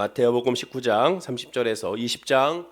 마태복음 19장 30절에서 20장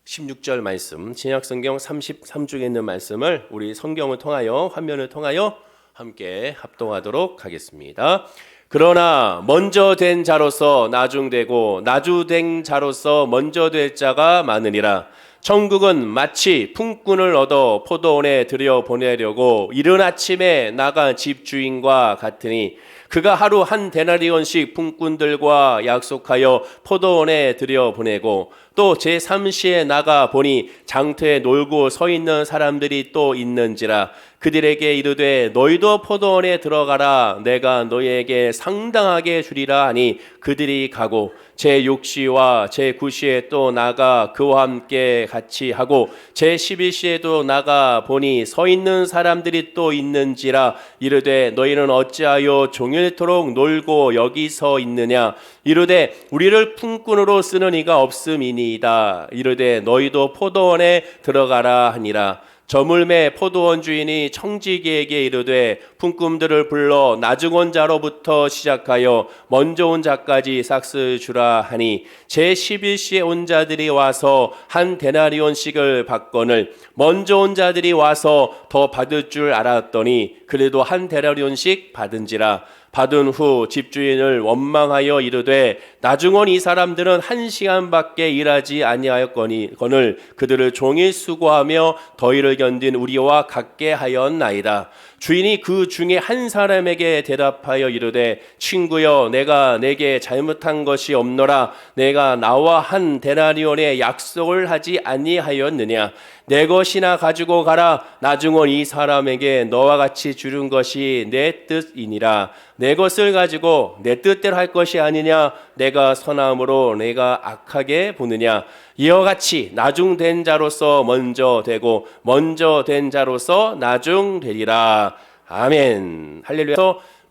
16절 말씀, 신약성경 33쪽에 있는 말씀을 우리 성경을 통하여, 화면을 통하여 함께 합동하도록 하겠습니다. 그러나 먼저 된 자로서 나중되고 나중된 자로서 먼저 될 자가 많으니라. 천국은 마치 품꾼을 얻어 포도원에 들여보내려고 이른 아침에 나간 집주인과 같으니 그가 하루 한 데나리온씩 품꾼들과 약속하여 포도원에 들여보내고 또 제3시에 나가 보니 장터에 놀고 서 있는 사람들이 또 있는지라. 그들에게 이르되 너희도 포도원에 들어가라. 내가 너희에게 상당하게 주리라 하니 그들이 가고 제6시와 제9시에 또 나가 그와 함께 같이 하고 제11시에도 나가 보니 서 있는 사람들이 또 있는지라. 이르되 너희는 어찌하여 종일토록 놀고 여기 서 있느냐. 이르되 우리를 품꾼으로 쓰는 이가 없음이니이다. 이르되 너희도 포도원에 들어가라 하니라. 저물매 포도원 주인이 청지기에게 이르되 품꾼들을 불러 나중온 자로부터 시작하여 먼저 온 자까지 싹스 주라 하니 제11시에 온 자들이 와서 한 데나리온씩을 받거늘 먼저 온 자들이 와서 더 받을 줄 알았더니 그래도 한 데나리온씩 받은지라. 받은 후 집주인을 원망하여 이르되 나중온 이 사람들은 1시간밖에 일하지 아니하였거늘 그들을 종일 수고하며 더위를 견딘 우리와 같게 하였나이다. 주인이 그 중에 한 사람에게 대답하여 이르되 친구여 내가 내게 잘못한 것이 없노라. 내가 나와 한 데나리온의 약속을 하지 아니하였느냐. 내 것이나 가지고 가라. 나중은 이 사람에게 너와 같이 주는 것이 내 뜻이니라. 내 것을 가지고 내 뜻대로 할 것이 아니냐. 내가 선함으로 내가 악하게 보느냐. 이와 같이 나중된 자로서 먼저 되고 먼저 된 자로서 나중되리라. 아멘. 할렐루야.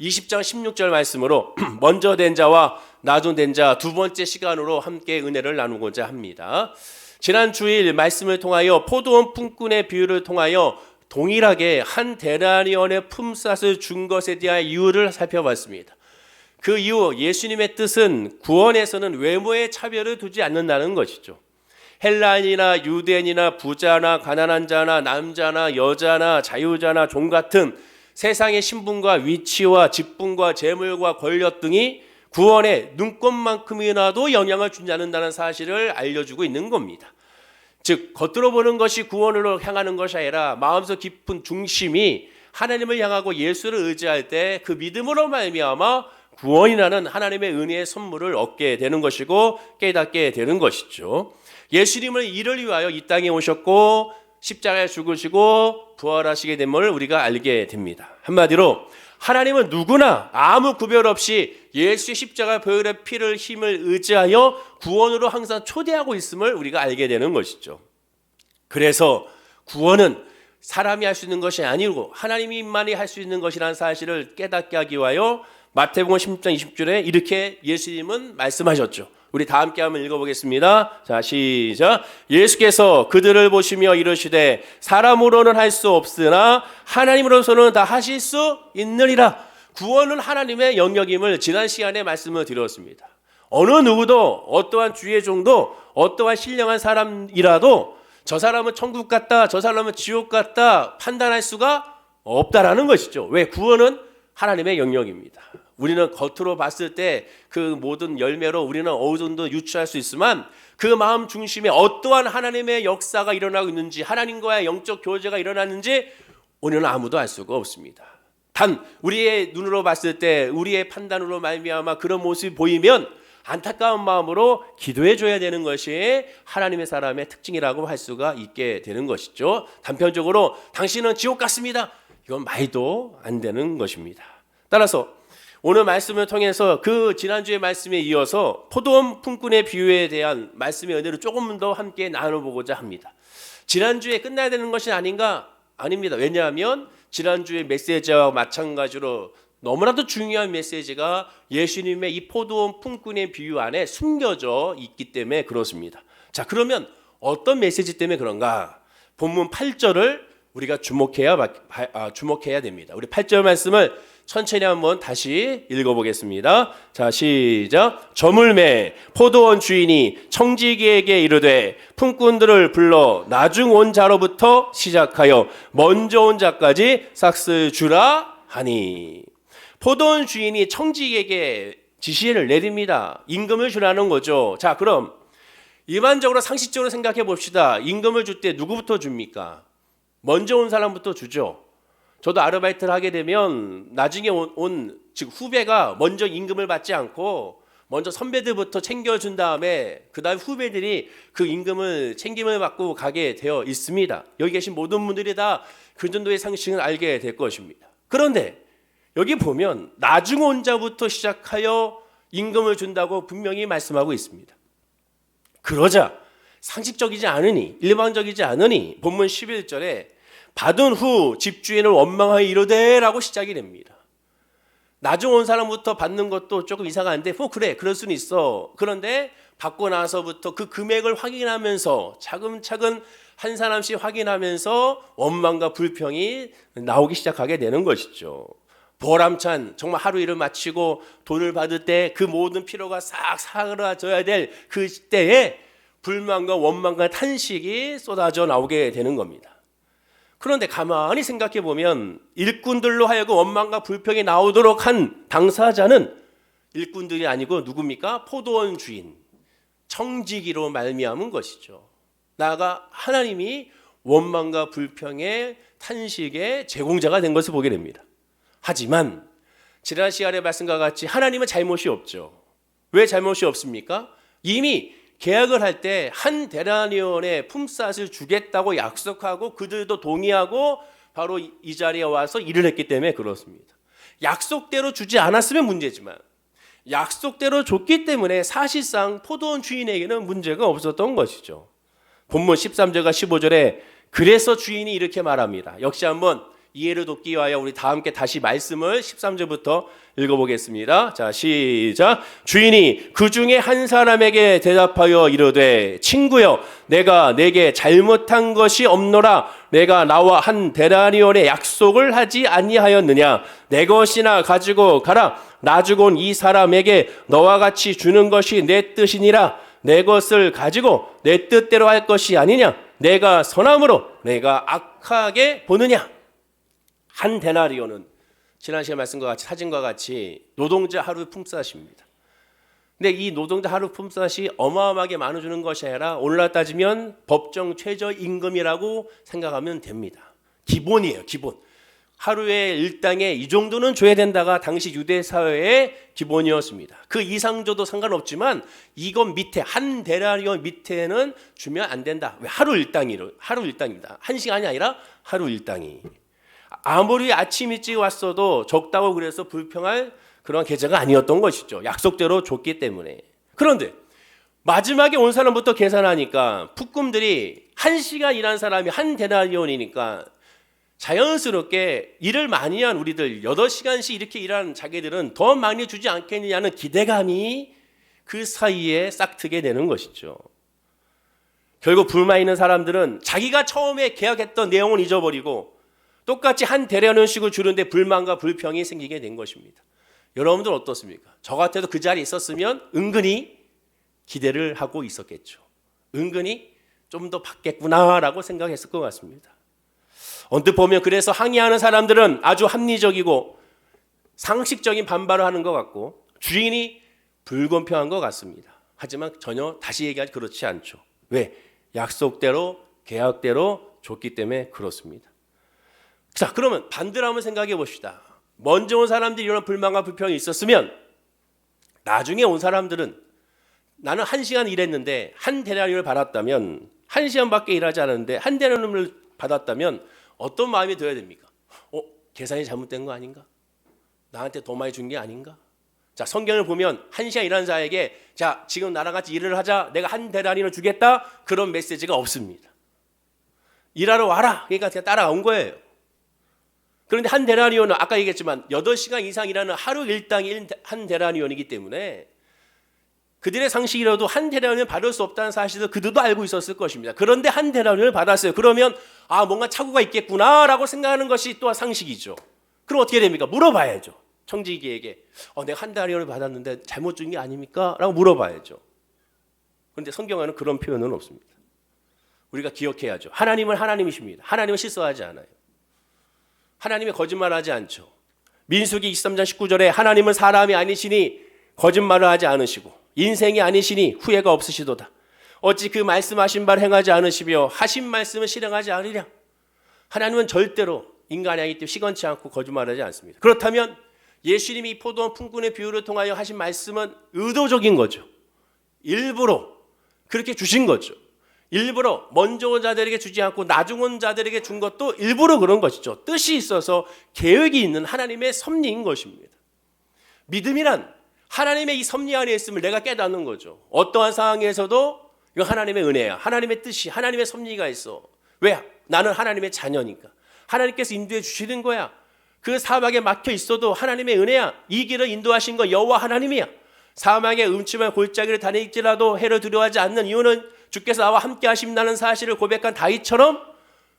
20장 16절 말씀으로 먼저 된 자와 나중된 자 두 번째 시간으로 함께 은혜를 나누고자 합니다. 지난 주일 말씀을 통하여 포도원 품꾼의 비유를 통하여 동일하게 한 데나리온의 품삯을 준 것에 대한 이유를 살펴봤습니다. 그 이유, 예수님의 뜻은 구원에서는 외모의 차별을 두지 않는다는 것이죠. 헬라인이나 유대인이나 부자나 가난한 자나 남자나 여자나 자유자나 종 같은 세상의 신분과 위치와 직분과 재물과 권력 등이 구원에 눈꼽만큼이나도 영향을 주지 않는다는 사실을 알려주고 있는 겁니다. 즉 겉으로 보는 것이 구원으로 향하는 것이 아니라 마음속 깊은 중심이 하나님을 향하고 예수를 의지할 때 그 믿음으로 말미암아 구원이라는 하나님의 은혜의 선물을 얻게 되는 것이고 깨닫게 되는 것이죠. 예수님은 이를 위하여 이 땅에 오셨고 십자가에 죽으시고 부활하시게 됨을 우리가 알게 됩니다. 한마디로 하나님은 누구나 아무 구별 없이 예수의 십자가 보혈의 피를 힘을 의지하여 구원으로 항상 초대하고 있음을 우리가 알게 되는 것이죠. 그래서 구원은 사람이 할 수 있는 것이 아니고 하나님만이 할 수 있는 것이라는 사실을 깨닫게 하기 위하여 마태복음 16장 20절에 이렇게 예수님은 말씀하셨죠. 우리 다 함께 한번 읽어보겠습니다. 자, 시작. 예수께서 그들을 보시며 이르시되 사람으로는 할 수 없으나 하나님으로서는 다 하실 수 있느니라. 구원은 하나님의 영역임을 지난 시간에 말씀을 드렸습니다. 어느 누구도 어떠한 주의 종도 어떠한 신령한 사람이라도 저 사람은 천국 같다, 저 사람은 지옥 같다 판단할 수가 없다라는 것이죠. 왜? 구원은 하나님의 영역입니다. 우리는 겉으로 봤을 때 그 모든 열매로 우리는 어느 정도 유추할 수 있지만 그 마음 중심에 어떠한 하나님의 역사가 일어나고 있는지 하나님과의 영적 교제가 일어나는지 우리는 아무도 알 수가 없습니다. 단 우리의 눈으로 봤을 때 우리의 판단으로 말미암아 그런 모습이 보이면 안타까운 마음으로 기도해 줘야 되는 것이 하나님의 사람의 특징이라고 할 수가 있게 되는 것이죠. 단편적으로 당신은 지옥 같습니다. 이건 말도 안 되는 것입니다. 따라서 오늘 말씀을 통해서 그 지난주의 말씀에 이어서 포도원 품꾼의 비유에 대한 말씀의 은혜를 조금 더 함께 나눠보고자 합니다. 지난주에 끝나야 되는 것이 아닌가? 아닙니다. 왜냐하면 지난주의 메시지와 마찬가지로 너무나도 중요한 메시지가 예수님의 이 포도원 품꾼의 비유 안에 숨겨져 있기 때문에 그렇습니다. 자, 그러면 어떤 메시지 때문에 그런가? 본문 8절을 우리가 주목해야 됩니다. 우리 8절 말씀을 천천히 한번 다시 읽어보겠습니다. 자, 시작. 저물매 포도원 주인이 청지기에게 이르되 품꾼들을 불러 나중 온 자로부터 시작하여 먼저 온 자까지 싹스 주라 하니. 포도원 주인이 청지기에게 지시를 내립니다. 임금을 주라는 거죠. 자, 그럼 일반적으로 상식적으로 생각해 봅시다. 임금을 줄 때 누구부터 줍니까? 먼저 온 사람부터 주죠. 저도 아르바이트를 하게 되면 나중에 즉 후배가 먼저 임금을 받지 않고 먼저 선배들부터 챙겨준 다음에 그 다음 후배들이 그 임금을 챙김을 받고 가게 되어 있습니다. 여기 계신 모든 분들이 다 그 정도의 상식을 알게 될 것입니다. 그런데 여기 보면 나중 온 자부터 시작하여 임금을 준다고 분명히 말씀하고 있습니다. 그러자 상식적이지 않으니 일반적이지 않으니 본문 11절에 받은 후 집주인을 원망하여 이르되 라고 시작이 됩니다. 나중 온 사람부터 받는 것도 조금 이상한데 그래 그럴 수는 있어. 그런데 받고 나서부터 그 금액을 확인하면서 차근차근 한 사람씩 확인하면서 원망과 불평이 나오기 시작하게 되는 것이죠. 보람찬 정말 하루 일을 마치고 돈을 받을 때 그 모든 피로가 싹 사라져야 될 그 때에 불만과 원망과 탄식이 쏟아져 나오게 되는 겁니다. 그런데 가만히 생각해 보면 일꾼들로 하여금 원망과 불평이 나오도록 한 당사자는 일꾼들이 아니고 누굽니까? 포도원 주인, 청지기로 말미암은 것이죠. 나아가 하나님이 원망과 불평의 탄식의 제공자가 된 것을 보게 됩니다. 하지만 지난 시간의 말씀과 같이 하나님은 잘못이 없죠. 왜 잘못이 없습니까? 이미 계약을 할 때 한 데나리온의 품삯을 주겠다고 약속하고 그들도 동의하고 바로 이 자리에 와서 일을 했기 때문에 그렇습니다. 약속대로 주지 않았으면 문제지만 약속대로 줬기 때문에 사실상 포도원 주인에게는 문제가 없었던 것이죠. 본문 13절과 15절에 그래서 주인이 이렇게 말합니다. 역시 한번 이해를 돕기 위하여 우리 다 함께 다시 말씀을 13절부터 읽어보겠습니다. 자, 시작. 주인이 그 중에 한 사람에게 대답하여 이르되 친구여 내가 내게 잘못한 것이 없노라. 내가 나와 한 데나리온의 약속을 하지 아니하였느냐. 내 것이나 가지고 가라. 나주고 온 이 사람에게 너와 같이 주는 것이 내 뜻이니라. 내 것을 가지고 내 뜻대로 할 것이 아니냐. 내가 선함으로 내가 악하게 보느냐. 한 데나리온은 지난 시간 말씀과 같이 사진과 같이 노동자 하루 품삯입니다. 근데 이 노동자 하루 품삯이 어마어마하게 많이 주는 것이 아니라 오늘날 따지면 법정 최저임금이라고 생각하면 됩니다. 기본이에요, 기본. 하루에 일당에 이 정도는 줘야 된다가 당시 유대 사회의 기본이었습니다. 그 이상 줘도 상관없지만 이건 밑에 한 데나리온 밑에는 주면 안 된다. 왜? 하루 일당입니다. 한 시간이 아니라 하루 일당이. 아무리 아침 일찍 왔어도 적다고 그래서 불평할 그런 계좌가 아니었던 것이죠. 약속대로 줬기 때문에. 그런데 마지막에 온 사람부터 계산하니까 품꾼들이 1시간 일한 사람이 한 데나리온이니까 자연스럽게 일을 많이 한 우리들 8시간씩 이렇게 일하는 자기들은 더 많이 주지 않겠느냐는 기대감이 그 사이에 싹트게 되는 것이죠. 결국 불만 있는 사람들은 자기가 처음에 계약했던 내용을 잊어버리고 똑같이 한 데나리온씩을 주는데 불만과 불평이 생기게 된 것입니다. 여러분들 어떻습니까? 저 같아도 그 자리에 있었으면 은근히 기대를 하고 있었겠죠. 은근히 좀 더 받겠구나라고 생각했을 것 같습니다. 언뜻 보면 그래서 항의하는 사람들은 아주 합리적이고 상식적인 반발을 하는 것 같고 주인이 불공평한 것 같습니다. 하지만 전혀 다시 얘기하지 그렇지 않죠. 왜? 약속대로 계약대로 줬기 때문에 그렇습니다. 자, 그러면 반대로 한번 생각해 봅시다. 먼저 온 사람들이 이런 불만과 불평이 있었으면 나중에 온 사람들은 나는 1시간 일했는데 한 데나리온을 받았다면 1시간밖에 일하지 않았는데 한 데나리온을 받았다면 어떤 마음이 들어야 됩니까? 계산이 잘못된 거 아닌가? 나한테 더 많이 준 게 아닌가? 자, 성경을 보면 1시간 일하는 자에게 자, 지금 나랑 같이 일을 하자. 내가 한 데나리온을 주겠다. 그런 메시지가 없습니다. 일하러 와라. 그러니까 제가 따라온 거예요. 그런데 한 데나리온은 아까 얘기했지만 8시간 이상 일하는 하루 일당이 한 데나리온이기 때문에 그들의 상식이라도 한 데나리온을 받을 수 없다는 사실을 그들도 알고 있었을 것입니다. 그런데 한 데나리온을 받았어요. 그러면 뭔가 착오가 있겠구나라고 생각하는 것이 또한 상식이죠. 그럼 어떻게 됩니까? 물어봐야죠. 청지기에게 내가 한 달을 받았는데 잘못 준 게 아닙니까? 라고 물어봐야죠. 그런데 성경에는 그런 표현은 없습니다. 우리가 기억해야죠. 하나님은 하나님이십니다. 하나님은 실수하지 않아요. 하나님이 거짓말하지 않죠. 민수기 23장 19절에 하나님은 사람이 아니시니 거짓말을 하지 않으시고 인생이 아니시니 후회가 없으시도다. 어찌 그 말씀하신 바를 행하지 않으시며 하신 말씀을 실행하지 않으랴. 하나님은 절대로 인간이 아니기 때문에 시건치 않고 거짓말하지 않습니다. 그렇다면 예수님이 포도원 품꾼의 비유를 통하여 하신 말씀은 의도적인 거죠. 일부러 그렇게 주신 거죠. 일부러 먼저 온 자들에게 주지 않고 나중 온 자들에게 준 것도 일부러 그런 것이죠. 뜻이 있어서 계획이 있는 하나님의 섭리인 것입니다. 믿음이란 하나님의 이 섭리 안에 있음을 내가 깨닫는 거죠. 어떠한 상황에서도 이거 하나님의 은혜야. 하나님의 뜻이, 하나님의 섭리가 있어. 왜? 나는 하나님의 자녀니까. 하나님께서 인도해 주시는 거야. 그 사막에 막혀 있어도 하나님의 은혜야. 이 길을 인도하신 거 여호와 하나님이야. 사막의 음침한 골짜기를 다닐지라도 해를 두려워하지 않는 이유는 주께서 나와 함께 하신다는 사실을 고백한 다윗처럼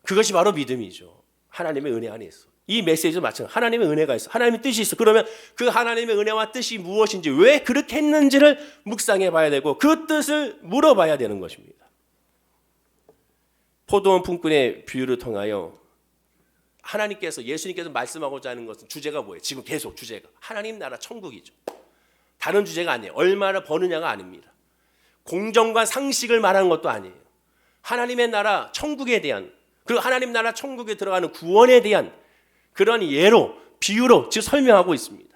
그것이 바로 믿음이죠. 하나님의 은혜 안에 있어. 이 메시지도 마찬가지로 하나님의 은혜가 있어. 하나님의 뜻이 있어. 그러면 그 하나님의 은혜와 뜻이 무엇인지, 왜 그렇게 했는지를 묵상해 봐야 되고 그 뜻을 물어봐야 되는 것입니다. 포도원 품꾼의 비유를 통하여 하나님께서, 예수님께서 말씀하고자 하는 것은 주제가 뭐예요? 지금 계속 주제가 하나님 나라 천국이죠. 다른 주제가 아니에요. 얼마나 버느냐가 아닙니다. 공정과 상식을 말하는 것도 아니에요. 하나님의 나라 천국에 대한, 그리고 하나님 나라 천국에 들어가는 구원에 대한 그런 예로, 비유로 지금 설명하고 있습니다.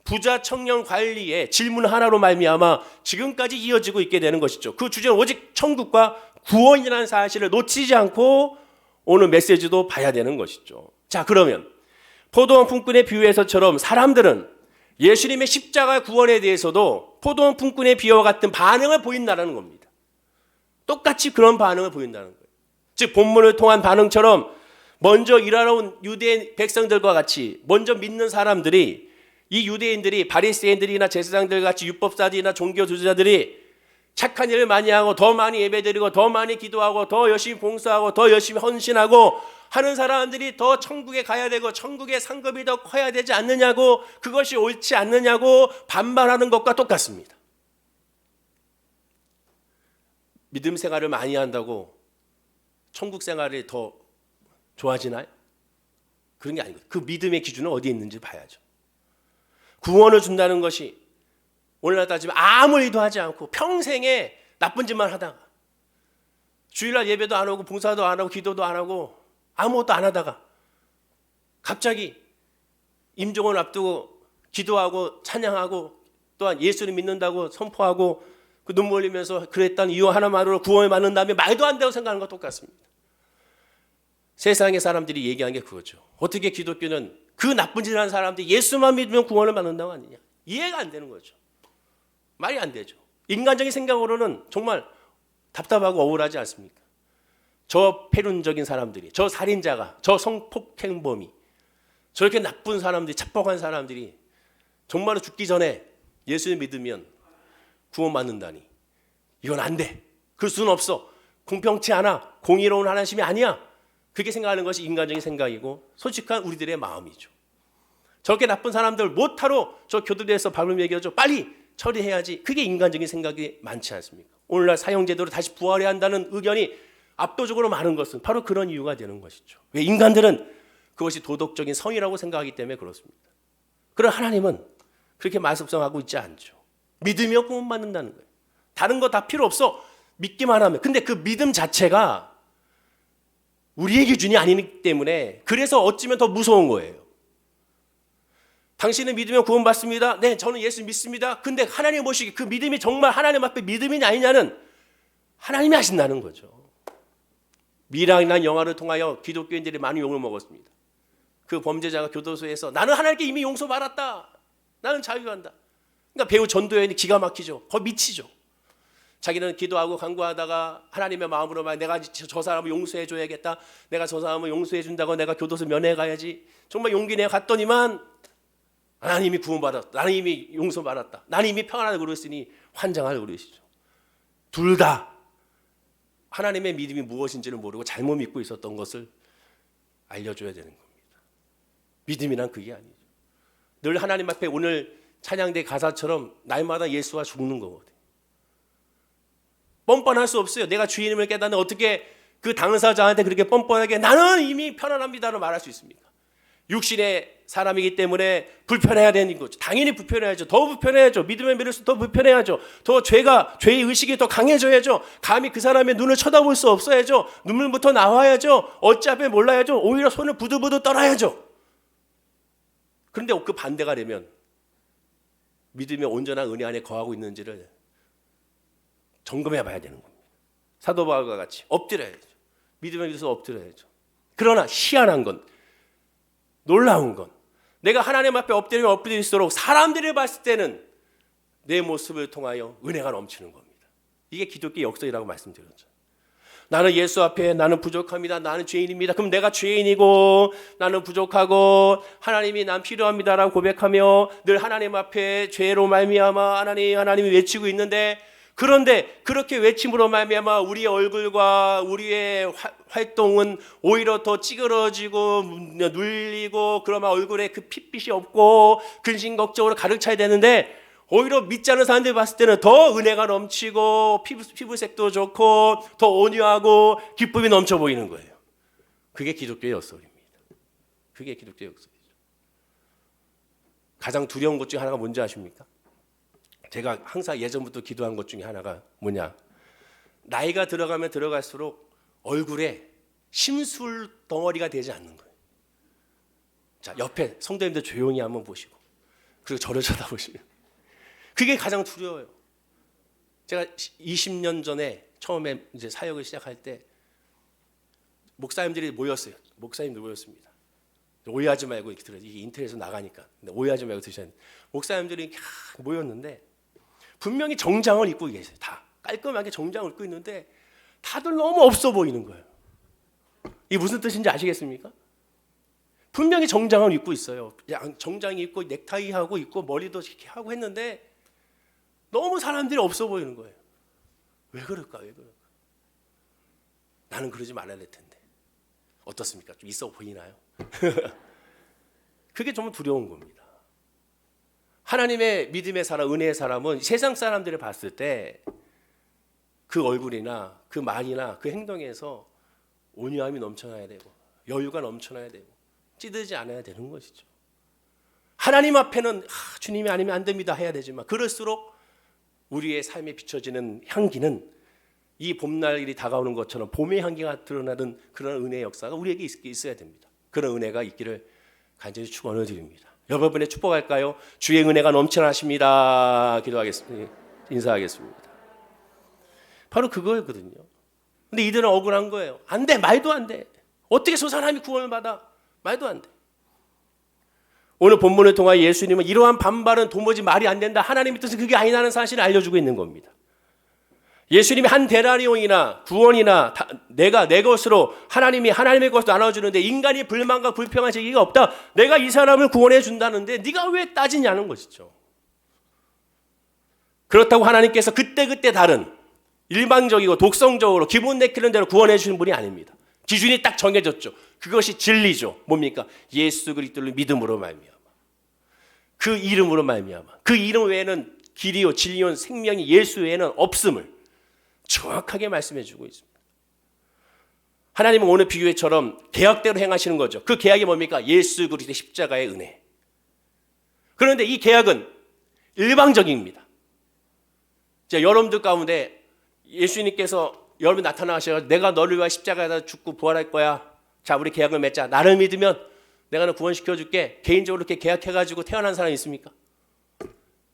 부자 청년 관리의 질문 하나로 말미암아 지금까지 이어지고 있게 되는 것이죠. 그 주제는 오직 천국과 구원이라는 사실을 놓치지 않고 오늘 메시지도 봐야 되는 것이죠. 자, 그러면 포도원 품꾼의 비유에서처럼 사람들은 예수님의 십자가 구원에 대해서도 포도원 품꾼의 비유와 같은 반응을 보인다는 겁니다. 똑같이 그런 반응을 보인다는 거예요. 즉 본문을 통한 반응처럼 먼저 일하러 온 유대인 백성들과 같이 먼저 믿는 사람들이, 이 유대인들이 바리새인들이나 제사장들 같이 율법사들이나 종교 지도자들이 착한 일을 많이 하고 더 많이 예배드리고 더 많이 기도하고 더 열심히 봉사하고 더 열심히 헌신하고 하는 사람들이 더 천국에 가야 되고 천국의 상급이 더 커야 되지 않느냐고, 그것이 옳지 않느냐고 반발하는 것과 똑같습니다. 믿음 생활을 많이 한다고 천국 생활이 더 좋아지나요? 그런 게 아니고 그 믿음의 기준은 어디에 있는지 봐야죠. 구원을 준다는 것이 오늘날 따지면 아무 일도 하지 않고 평생에 나쁜 짓만 하다가 주일날 예배도 안 하고 봉사도 안 하고 기도도 안 하고 아무것도 안 하다가 갑자기 임종을 앞두고 기도하고 찬양하고 또한 예수를 믿는다고 선포하고 그 눈물 흘리면서 그랬다는 이유 하나만으로 구원을 받는 다음에 말도 안 되고 생각하는 것 똑같습니다. 세상의 사람들이 얘기하는 게 그거죠. 어떻게 기독교는 그 나쁜 짓을 하는 사람들이 예수만 믿으면 구원을 받는다고 하느냐. 이해가 안 되는 거죠. 말이 안 되죠. 인간적인 생각으로는 정말 답답하고 억울하지 않습니까? 저 패륜적인 사람들이, 저 살인자가, 저 성폭행범이, 저렇게 나쁜 사람들이, 착복한 사람들이 정말로 죽기 전에 예수를 믿으면 구원받는다니, 이건 안 돼. 그럴 수는 없어. 공평치 않아. 공의로운 하나님이 아니야. 그렇게 생각하는 것이 인간적인 생각이고 솔직한 우리들의 마음이죠. 저렇게 나쁜 사람들 못하러 저 교도소에서 밥을 먹여줘, 빨리 처리해야지. 그게 인간적인 생각이 많지 않습니까? 오늘날 사형제도로 다시 부활해야 한다는 의견이 압도적으로 많은 것은 바로 그런 이유가 되는 것이죠. 왜? 인간들은 그것이 도덕적인 성이라고 생각하기 때문에 그렇습니다. 그러나 하나님은 그렇게 말씀하고 있지 않죠. 믿으며 구원받는다는 거예요. 다른 거 다 필요 없어. 믿기만 하면. 근데 그 믿음 자체가 우리의 기준이 아니기 때문에 그래서 어찌면 더 무서운 거예요. 당신은 믿으면 구원받습니다. 네, 저는 예수 믿습니다. 근데 하나님 보시기에 그 믿음이 정말 하나님 앞에 믿음이냐 아니냐는 하나님이 하신다는 거죠. 미랑이라는 영화를 통하여 기독교인들이 많이 욕을 먹었습니다. 그 범죄자가 교도소에서 나는 하나님께 이미 용서받았다. 나는 자유한다. 그러니까 배우 전도연이 기가 막히죠. 거의 미치죠. 자기는 기도하고 간구하다가 하나님의 마음으로 말 내가 저 사람을 용서해 줘야겠다. 내가 저 사람을 용서해 준다고 내가 교도소 면회 가야지. 정말 용기 내어 갔더니만 나는 이미 구원받았다. 나는 이미 용서받았다. 나는 이미 평안하다 그랬으니 환장할 그러시죠. 둘 다 하나님의 믿음이 무엇인지를 모르고 잘못 믿고 있었던 것을 알려줘야 되는 겁니다. 믿음이란 그게 아니죠. 늘 하나님 앞에 오늘 찬양대 가사처럼 날마다 예수가 죽는 거거든요. 뻔뻔할 수 없어요. 내가 주님을 깨닫는 어떻게 그 당사자한테 그렇게 뻔뻔하게 나는 이미 편안합니다로 말할 수 있습니까? 육신의 사람이기 때문에 불편해야 되는 거죠. 당연히 불편해야죠. 더 불편해야죠. 믿으면 믿을수록 더 불편해야죠. 더 죄의 의식이 더 강해져야죠. 감히 그 사람의 눈을 쳐다볼 수 없어야죠. 눈물부터 나와야죠. 어차피 몰라야죠. 오히려 손을 부들부들 떨어야죠. 그런데 그 반대가 되면 믿음의 온전한 은혜 안에 거하고 있는지를 점검해 봐야 되는 겁니다. 사도 바울과 같이 엎드려야죠. 믿음에 의해서 엎드려야죠. 그러나 희한한 건, 놀라운 건, 내가 하나님 앞에 엎드리면 엎드릴수록 사람들이 봤을 때는 내 모습을 통하여 은혜가 넘치는 겁니다. 이게 기독교의 역설이라고 말씀드렸죠. 나는 예수 앞에 나는 부족합니다. 나는 죄인입니다. 그럼 내가 죄인이고 나는 부족하고 하나님이 난 필요합니다라고 고백하며 늘 하나님 앞에 죄로 말미암아 하나님이 외치고 있는데, 그런데 그렇게 외침으로 말미암아 우리의 얼굴과 우리의 활동은 오히려 더 찌그러지고 눌리고, 그러면 얼굴에 그 핏빛이 없고 근심걱정으로 가득 차야 되는데, 오히려 믿지 않는 사람들이 봤을 때는 더 은혜가 넘치고 피부색도 좋고 더 온유하고 기쁨이 넘쳐 보이는 거예요. 그게 기독교의 역설입니다. 그게 기독교의 역설이죠. 가장 두려운 것 중에 하나가 뭔지 아십니까? 제가 항상 예전부터 기도한 것 중에 하나가 뭐냐, 나이가 들어가면 들어갈수록 얼굴에 심술 덩어리가 되지 않는 거예요. 자, 옆에 성도님들 조용히 한번 보시고, 그리고 저를 쳐다보시면, 그게 가장 두려워요. 제가 20년 전에 처음에 이제 사역을 시작할 때 목사님들이 모였어요. 목사님들 모였습니다. 오해하지 말고 이렇게 들어요. 이게 인터넷에서 나가니까. 근데 오해하지 말고 드셔야 돼요. 목사님들이 모였는데 분명히 정장을 입고 계세요. 다 깔끔하게 정장을 입고 있는데 다들 너무 없어 보이는 거예요. 이게 무슨 뜻인지 아시겠습니까? 분명히 정장을 입고 있어요. 정장이 입고 넥타이하고 있고 머리도 이렇게 하고 했는데 너무 사람들이 없어 보이는 거예요. 왜 그럴까? 나는 그러지 말아야 될 텐데. 어떻습니까? 좀 있어 보이나요? 그게 좀 두려운 겁니다. 하나님의 믿음의 사람, 은혜의 사람은 세상 사람들을 봤을 때 그 얼굴이나 그 말이나 그 행동에서 온유함이 넘쳐나야 되고 여유가 넘쳐나야 되고 찌들지 않아야 되는 것이죠. 하나님 앞에는 주님이 아니면 안 됩니다 해야 되지만, 그럴수록 우리의 삶에 비춰지는 향기는 이 봄날이 다가오는 것처럼 봄의 향기가 드러나는 그런 은혜의 역사가 우리에게 있어야 됩니다. 그런 은혜가 있기를 간절히 축원을 드립니다. 여러분의 축복할까요? 주의 은혜가 넘쳐나십니다. 기도하겠습니다. 인사하겠습니다. 바로 그거였거든요. 근데 이들은 억울한 거예요. 안 돼, 말도 안 돼. 어떻게 저 사람이 구원을 받아? 말도 안 돼. 오늘 본문을 통하여 예수님은 이러한 반발은 도무지 말이 안 된다, 하나님의 뜻은 그게 아니라는 사실을 알려주고 있는 겁니다. 예수님이 한 데나리온이나 구원이나 내가 내 것으로 하나님이 하나님의 것으로 나눠주는데 인간이 불만과 불평할 얘기가 없다. 내가 이 사람을 구원해 준다는데 네가 왜 따지냐는 것이죠. 그렇다고 하나님께서 그때그때 다른 일방적이고 독성적으로 기분 내키는 대로 구원해 주시는 분이 아닙니다. 기준이 딱 정해졌죠. 그것이 진리죠. 뭡니까? 예수 그리스도를 믿음으로 말미암아, 그 이름으로 말미암아, 그 이름 외에는 길이요 진리요 생명이 예수 외에는 없음을 정확하게 말씀해 주고 있습니다. 하나님은 오늘 비유회처럼 계약대로 행하시는 거죠. 그 계약이 뭡니까? 예수 그리스도의 십자가의 은혜. 그런데 이 계약은 일방적입니다. 자, 여러분들 가운데 예수님께서 여러분 나타나셔서 내가 너를 위하여 십자가에다 죽고 부활할 거야. 자, 우리 계약을 맺자. 나를 믿으면 내가 너 구원시켜줄게. 개인적으로 이렇게 계약해가지고 태어난 사람이 있습니까?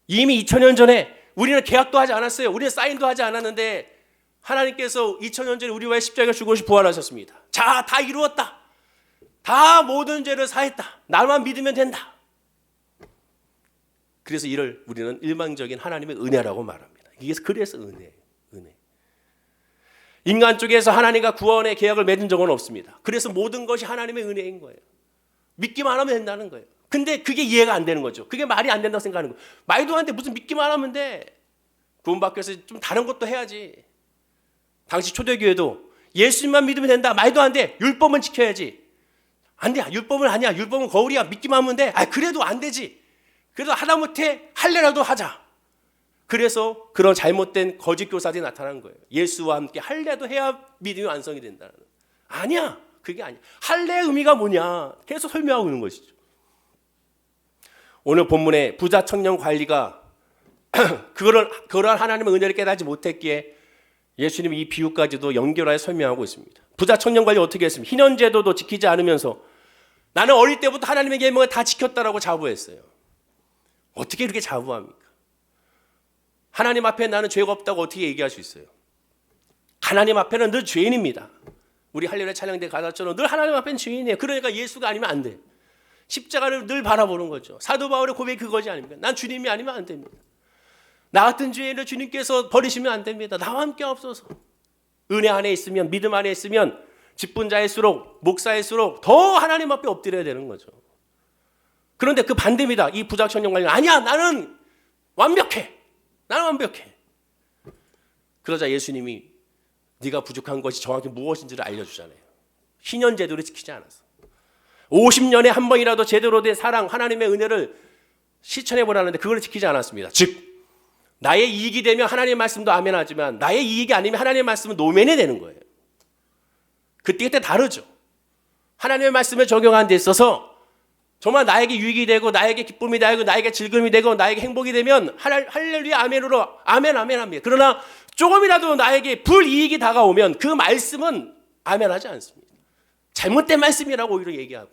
이미 2000년 전에 우리는 계약도 하지 않았어요. 우리는 사인도 하지 않았는데 하나님께서 2000년 전에 우리와의 십자가에 죽으시 부활하셨습니다. 자, 다 이루었다. 다 모든 죄를 사했다. 나만 믿으면 된다. 그래서 이를 우리는 일방적인 하나님의 은혜라고 말합니다. 이게 그래서 은혜예요. 은혜. 인간 쪽에서 하나님과 구원의 계약을 맺은 적은 없습니다. 그래서 모든 것이 하나님의 은혜인 거예요. 믿기만 하면 된다는 거예요. 근데 그게 이해가 안 되는 거죠. 그게 말이 안 된다고 생각하는 거예요. 말도 안 돼. 무슨 믿기만 하면 돼. 구원받기 위해서 좀 다른 것도 해야지. 당시 초대교회도 예수님만 믿으면 된다. 말도 안 돼. 율법은 지켜야지. 안 돼. 율법은 아니야. 율법은 거울이야. 믿기만 하면 돼. 그래도 안 되지. 그래도 하다못해 할례라도 하자. 그래서 그런 잘못된 거짓 교사들이 나타난 거예요. 예수와 함께 할례도 해야 믿음이 완성이 된다는. 아니야. 그게 아니야. 할례의 의미가 뭐냐. 계속 설명하고 있는 것이죠. 오늘 본문에 부자 청년 관리가 그런 하나님의 은혜를 깨닫지 못했기에 예수님이 이 비유까지도 연결하여 설명하고 있습니다. 부자 청년 관리 어떻게 했습니까? 희년제도도 지키지 않으면서 나는 어릴 때부터 하나님의 계명을 다 지켰다라고 자부했어요. 어떻게 이렇게 자부합니까? 하나님 앞에 나는 죄가 없다고 어떻게 얘기할 수 있어요? 하나님 앞에는 늘 죄인입니다. 우리 할렐루야 찬양대 가사처럼 늘 하나님 앞에는 죄인이에요. 그러니까 예수가 아니면 안 돼. 십자가를 늘 바라보는 거죠. 사도 바울의 고백이 그거지 아닙니까? 난 주님이 아니면 안 됩니다. 나 같은 죄인을 주님께서 버리시면 안 됩니다. 나와 함께 없어서. 은혜 안에 있으면, 믿음 안에 있으면 직분자일수록, 목사일수록 더 하나님 앞에 엎드려야 되는 거죠. 그런데 그 반대입니다. 이 부자 청년 관련 아니야, 나는 완벽해. 나는 완벽해. 그러자 예수님이 네가 부족한 것이 정확히 무엇인지를 알려주잖아요. 희년제도를 지키지 않았어. 50년에 한 번이라도 제대로 된 사랑, 하나님의 은혜를 실천해보라는데 그걸 지키지 않았습니다. 즉 나의 이익이 되면 하나님의 말씀도 아멘하지만 나의 이익이 아니면 하나님의 말씀은 노멘이 되는 거예요. 그때 다르죠. 하나님의 말씀을 적용하는 데 있어서 정말 나에게 유익이 되고 나에게 기쁨이 되고 나에게 즐거움이 되고 나에게 행복이 되면 할렐루야 아멘으로 아멘 합니다. 그러나 조금이라도 나에게 불이익이 다가오면 그 말씀은 아멘하지 않습니다. 잘못된 말씀이라고 오히려 얘기하고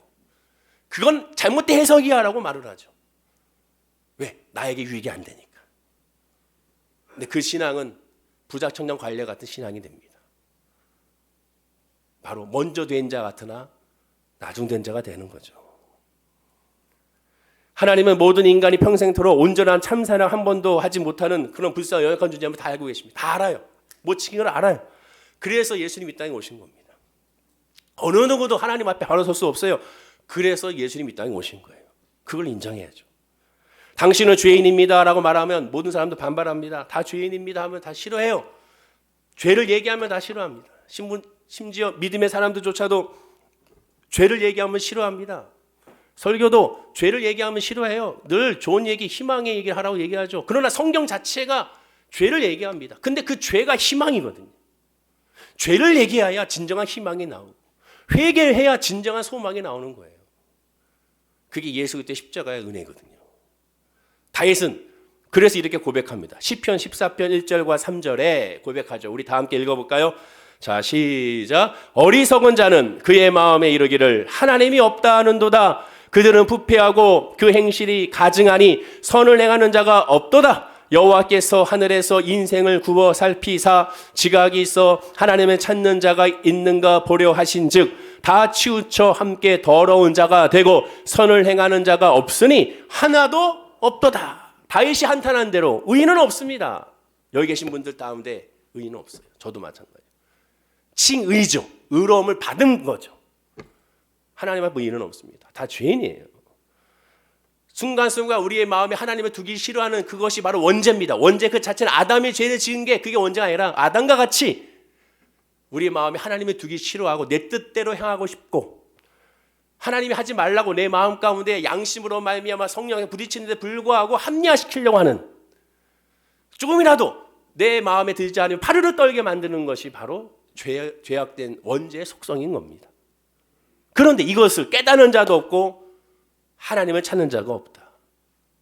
그건 잘못된 해석이야 라고 말을 하죠. 왜? 나에게 유익이 안 되니까. 근데 그 신앙은 부자 청년 관례 같은 신앙이 됩니다. 바로 먼저 된 자 같으나 나중 된 자가 되는 거죠. 하나님은 모든 인간이 평생토록 온전한 참사랑 한 번도 하지 못하는 그런 불쌍한 연약한 존재임을 다 알고 계십니다. 다 알아요. 못 지킨 걸 알아요. 그래서 예수님이 이 땅에 오신 겁니다. 어느 누구도 하나님 앞에 바로 설 수 없어요. 그래서 예수님이 이 땅에 오신 거예요. 그걸 인정해야죠. 당신은 죄인입니다 라고 말하면 모든 사람도 반발합니다. 다 죄인입니다 하면 다 싫어해요. 죄를 얘기하면 다 싫어합니다. 심지어 믿음의 사람들조차도 죄를 얘기하면 싫어합니다. 설교도 죄를 얘기하면 싫어해요. 늘 좋은 얘기, 희망의 얘기를 하라고 얘기하죠. 그러나 성경 자체가 죄를 얘기합니다. 근데 그 죄가 희망이거든요. 죄를 얘기해야 진정한 희망이 나오고 회개를 해야 진정한 소망이 나오는 거예요. 그게 예수 그리스도의 십자가의 은혜거든요. 다윗은 그래서 이렇게 고백합니다. 시편 14편 1절과 3절에 고백하죠. 우리 다 함께 읽어볼까요? 자, 시작. 어리석은 자는 그의 마음에 이르기를 하나님이 없다 하는도다. 그들은 부패하고 그 행실이 가증하니 선을 행하는 자가 없도다. 여호와께서 하늘에서 인생을 굽어 살피사 지각이 있어 하나님을 찾는 자가 있는가 보려 하신즉 다 치우쳐 함께 더러운 자가 되고 선을 행하는 자가 없으니 하나도 없도다. 다윗이 한탄한 대로 의인은 없습니다. 여기 계신 분들 가운데 의인은 없어요. 저도 마찬가지예요. 칭의죠. 의로움을 받은 거죠. 하나님 앞에 의인은 없습니다. 다 죄인이에요. 순간순간 우리의 마음에 하나님을 두기 싫어하는 그것이 바로 원죄입니다. 원죄 그 자체는 아담이 죄를 지은 게 그게 원죄가 아니라 아담과 같이 우리의 마음에 하나님을 두기 싫어하고 내 뜻대로 행하고 싶고 하나님이 하지 말라고 내 마음 가운데 양심으로 말미암아 성령에 부딪히는데 불구하고 합리화시키려고 하는 조금이라도 내 마음에 들지 않으면 파르르 떨게 만드는 것이 바로 죄악된 원죄의 속성인 겁니다. 그런데 이것을 깨닫는 자도 없고 하나님을 찾는 자가 없다.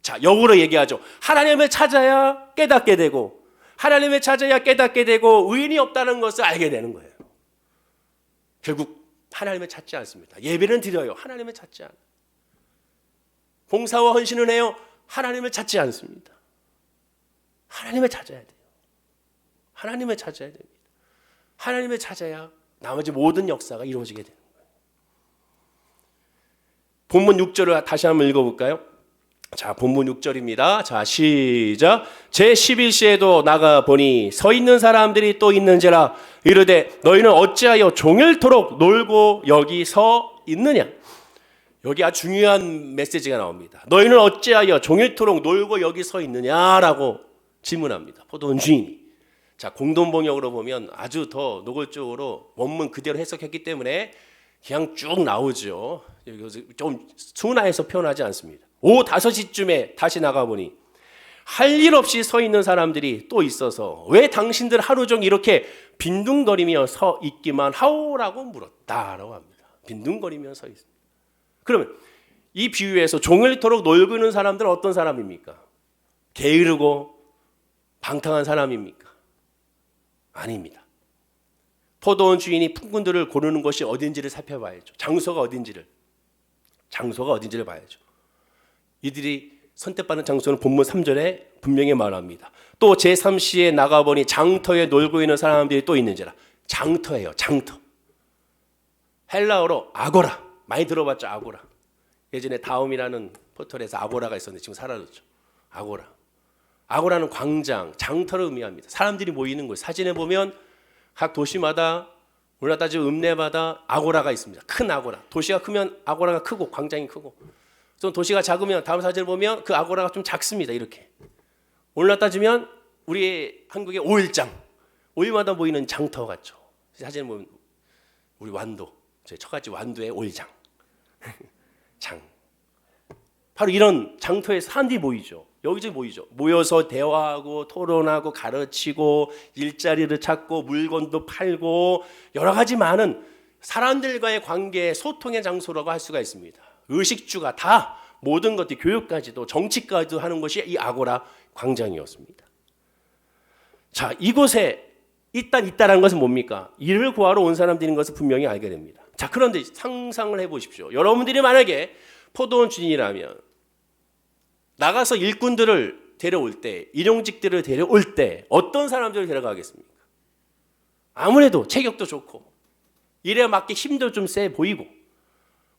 자, 역으로 얘기하죠. 하나님을 찾아야 깨닫게 되고 하나님을 찾아야 깨닫게 되고 의인이 없다는 것을 알게 되는 거예요. 결국 하나님을 찾지 않습니다. 예배는 드려요. 하나님을 찾지 않아요. 봉사와 헌신을 해요. 하나님을 찾지 않습니다. 하나님을 찾아야 돼요. 하나님을 찾아야 됩니다. 하나님을 찾아야 나머지 모든 역사가 이루어지게 되는 거예요. 본문 6절을 다시 한번 읽어볼까요? 자, 본문 6절입니다. 자, 시작. 제11시에도 나가보니 서 있는 사람들이 또 있는지라 이르되 너희는 어찌하여 종일토록 놀고 여기 서 있느냐. 여기 아주 중요한 메시지가 나옵니다. 너희는 어찌하여 종일토록 놀고 여기 서 있느냐라고 질문합니다. 포도원 주인이. 자, 공동번역으로 보면 아주 더 노골적으로 원문 그대로 해석했기 때문에 그냥 쭉 나오죠. 좀 순화해서 표현하지 않습니다. 오후 5시쯤에 다시 나가보니 할 일 없이 서 있는 사람들이 또 있어서 왜 당신들 하루 종일 이렇게 빈둥거리며 서 있기만 하오라고 물었다라고 합니다. 빈둥거리며 서 있습니다. 그러면 이 비유에서 종일토록 놀고 있는 사람들은 어떤 사람입니까? 게으르고 방탕한 사람입니까? 아닙니다. 포도원 주인이 품꾼들을 고르는 것이 어딘지를 살펴봐야죠. 장소가 어딘지를 봐야죠. 이들이 선택받는 장소는 본문 3절에 분명히 말합니다. 또 제3시에 나가보니 장터에 놀고 있는 사람들이 또 있는지라. 장터예요. 장터. 헬라어로 아고라. 많이 들어봤죠. 아고라. 예전에 다음이라는 포털에서 아고라가 있었는데 지금 사라졌죠. 아고라. 아고라는 광장, 장터를 의미합니다. 사람들이 모이는 곳. 사진에 보면 각 도시마다 우리나라 따지면 읍내마다 아고라가 있습니다. 큰 아고라. 도시가 크면 아고라가 크고 광장이 크고, 좀 도시가 작으면 다음 사진을 보면 그 아고라가 좀 작습니다. 이렇게. 오늘날 따지면 우리 한국의 5일장, 5일마다 모이는 장터 같죠. 사진을 보면 우리 완도, 저희 처갓집 완도의 5일장. 장. 바로 이런 장터에 사람들이 모이죠. 여기저기 모이죠. 모여서 대화하고 토론하고 가르치고 일자리를 찾고 물건도 팔고 여러 가지 많은 사람들과의 관계, 소통의 장소라고 할 수가 있습니다. 의식주가 다 모든 것들, 교육까지도 정치까지도 하는 것이 이 아고라 광장이었습니다. 자, 이곳에 일단 있다라는 것은 뭡니까? 일을 구하러 온 사람들인 것을 분명히 알게 됩니다. 자, 그런데 상상을 해보십시오. 여러분들이 만약에 포도원 주인이라면 나가서 일꾼들을 데려올 때, 일용직들을 데려올 때 어떤 사람들을 데려가겠습니까? 아무래도 체격도 좋고 일에 맞게 힘도 좀 세 보이고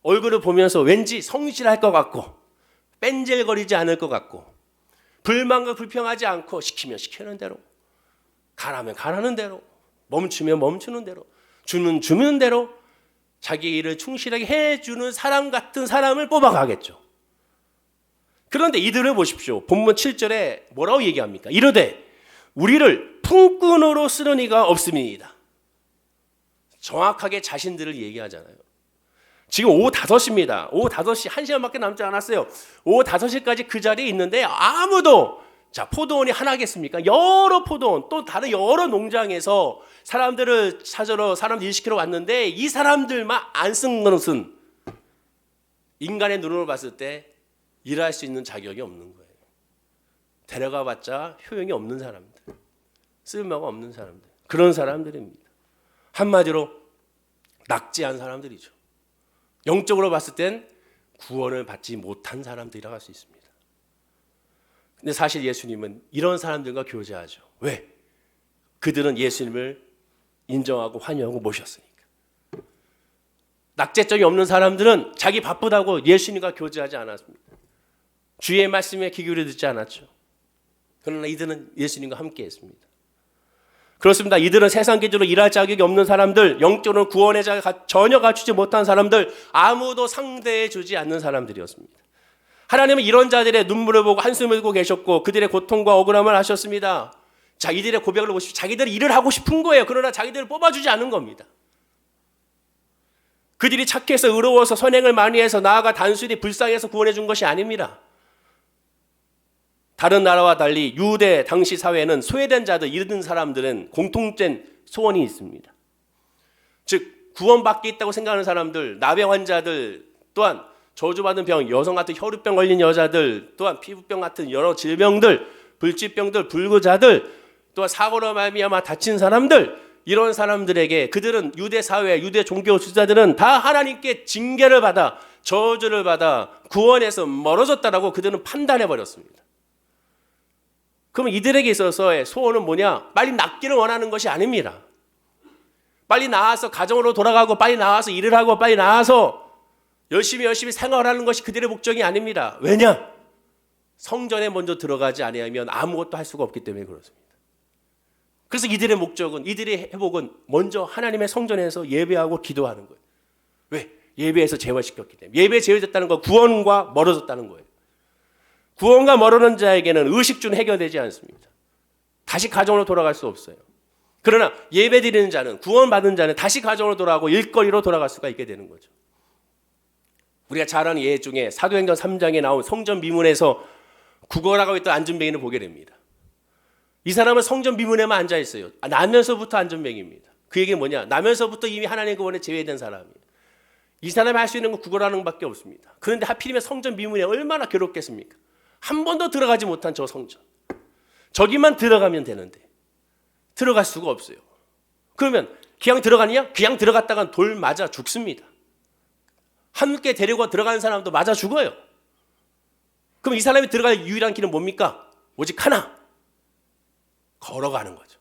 얼굴을 보면서 왠지 성실할 것 같고 뺀질거리지 않을 것 같고 불만과 불평하지 않고 시키면 시키는 대로, 가라면 가라는 대로, 멈추면 멈추는 대로, 주는 대로 자기 일을 충실하게 해주는 사람 같은 사람을 뽑아가겠죠. 그런데 이들을 보십시오. 본문 7절에 뭐라고 얘기합니까? 이르되 우리를 품꾼으로 쓰는 이가 없음이니이다. 정확하게 자신들을 얘기하잖아요. 지금 오후 5시입니다. 오후 5시 1시간밖에 남지 않았어요. 오후 5시까지 그 자리에 있는데 아무도, 자, 포도원이 하나겠습니까? 여러 포도원, 또 다른 여러 농장에서 사람들을 찾으러, 사람들 일시키러 왔는데 이 사람들만 안 쓴 것은 인간의 눈으로 봤을 때 일할 수 있는 자격이 없는 거예요. 데려가 봤자 효용이 없는 사람들, 쓸모가 없는 사람들, 그런 사람들입니다. 한마디로 낙지한 사람들이죠. 영적으로 봤을 땐 구원을 받지 못한 사람들이라고 할 수 있습니다. 근데 사실 예수님은 이런 사람들과 교제하죠. 왜? 그들은 예수님을 인정하고 환영하고 모셨으니까. 낙제점이 없는 사람들은 자기 바쁘다고 예수님과 교제하지 않았습니다. 주의 말씀에 귀 기울여 듣지 않았죠. 그러나 이들은 예수님과 함께 했습니다. 그렇습니다. 이들은 세상 기준으로 일할 자격이 없는 사람들, 영적으로 구원의 자가 전혀 갖추지 못한 사람들, 아무도 상대해 주지 않는 사람들이었습니다. 하나님은 이런 자들의 눈물을 보고 한숨을 흘고 계셨고 그들의 고통과 억울함을 하셨습니다. 자, 이들의 고백을 보십시오. 자기들이 일을 하고 싶은 거예요. 그러나 자기들을 뽑아주지 않은 겁니다. 그들이 착해서 의로워서 선행을 많이 해서 나아가 단순히 불쌍해서 구원해 준 것이 아닙니다. 다른 나라와 달리 유대 당시 사회는 소외된 자들, 이른 사람들은 공통된 소원이 있습니다. 즉 구원받게 있다고 생각하는 사람들, 나병 환자들, 또한 저주받은 병, 여성 같은 혈우병 걸린 여자들, 또한 피부병 같은 여러 질병들, 불치병들, 불구자들, 또한 사고로 말미암아 다친 사람들, 이런 사람들에게 그들은 유대 사회, 유대 종교 지도자들은 다 하나님께 징계를 받아 저주를 받아 구원에서 멀어졌다라고 그들은 판단해 버렸습니다. 그럼 이들에게 있어서의 소원은 뭐냐? 빨리 낫기를 원하는 것이 아닙니다. 빨리 나와서 가정으로 돌아가고 빨리 나와서 일을 하고 빨리 나와서 열심히 생활하는 것이 그들의 목적이 아닙니다. 왜냐? 성전에 먼저 들어가지 아니하면 아무것도 할 수가 없기 때문에 그렇습니다. 그래서 이들의 목적은, 이들의 회복은 먼저 하나님의 성전에서 예배하고 기도하는 거예요. 왜? 예배에서 제어시켰기 때문에. 예배에 제어됐다는 건 구원과 멀어졌다는 거예요. 구원과 멀어진 자에게는 의식주는 해결되지 않습니다. 다시 가정으로 돌아갈 수 없어요. 그러나 예배 드리는 자는, 구원받은 자는 다시 가정으로 돌아가고 일거리로 돌아갈 수가 있게 되는 거죠. 우리가 잘 아는 예 중에 사도행전 3장에 나온 성전 미문에서 구걸하고 있던 안전뱅이를 보게 됩니다. 이 사람은 성전 미문에만 앉아 있어요. 나면서부터 안전뱅이입니다. 그 얘기는 뭐냐? 나면서부터 이미 하나님의 구원에 제외된 사람이에요. 이 사람이 할 수 있는 건 구걸하는 것밖에 없습니다. 그런데 하필이면 성전 미문에 얼마나 괴롭겠습니까? 한 번도 들어가지 못한 저 성전. 저기만 들어가면 되는데 들어갈 수가 없어요. 그러면 그냥 들어가느냐? 그냥 들어갔다간 돌 맞아 죽습니다. 함께 데리고 들어가는 사람도 맞아 죽어요. 그럼 이 사람이 들어갈 유일한 길은 뭡니까? 오직 하나. 걸어가는 거죠.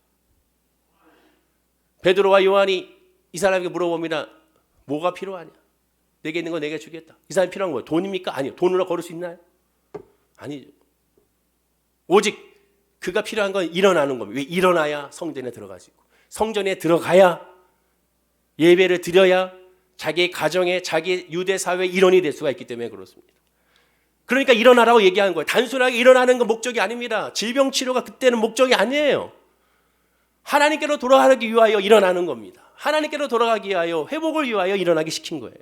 베드로와 요한이 이 사람에게 물어봅니다. 뭐가 필요하냐? 내게 있는 거 내게 주겠다. 이 사람이 필요한 거예요. 돈입니까? 아니요. 돈으로 걸을 수 있나요? 아니죠. 오직 그가 필요한 건 일어나는 겁니다. 왜? 일어나야 성전에 들어갈 수 있고, 성전에 들어가야 예배를 드려야 자기의 가정에, 자기 유대 사회의 일원이 될 수가 있기 때문에 그렇습니다. 그러니까 일어나라고 얘기하는 거예요. 단순하게 일어나는 건 목적이 아닙니다. 질병 치료가 그때는 목적이 아니에요. 하나님께로 돌아가기 위하여 일어나는 겁니다. 하나님께로 돌아가기 위하여, 회복을 위하여 일어나게 시킨 거예요.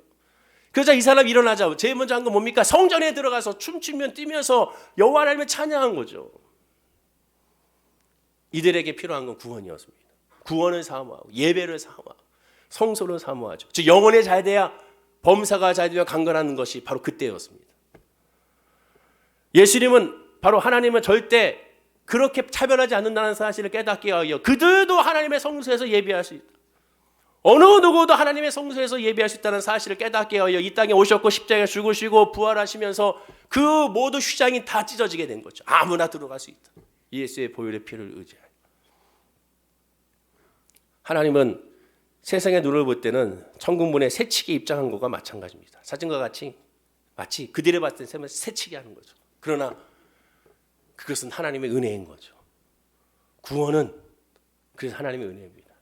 그러자 이 사람이 일어나자 제일 먼저 한 건 뭡니까? 성전에 들어가서 춤추며 뛰면서 여호와 하나님을 찬양한 거죠. 이들에게 필요한 건 구원이었습니다. 구원을 사모하고 예배를 사모하고 성소를 사모하죠. 즉 영혼이 잘 돼야 범사가 잘 되며 강건하는 것이 바로 그때였습니다. 예수님은 바로 하나님은 절대 그렇게 차별하지 않는다는 사실을 깨닫게 하여 그들도 하나님의 성소에서 예배할 수 있다. 어느 누구도 하나님의 성소에서 예배할 수 있다는 사실을 깨닫게 하여 이 땅에 오셨고 십자가에 죽으시고 부활하시면서 그 모든 휘장이 다 찢어지게 된 거죠. 아무나 들어갈 수 있다. 예수의 보혈의 피를 의지하여. 하나님은 세상의 눈을 볼 때는 천국문에 새치기 입장한 것과 마찬가지입니다. 사진과 같이 마치 그들이 봤을 때 새치기 하는 거죠. 그러나 그것은 하나님의 은혜인 거죠. 구원은 그래서 하나님의 은혜입니다.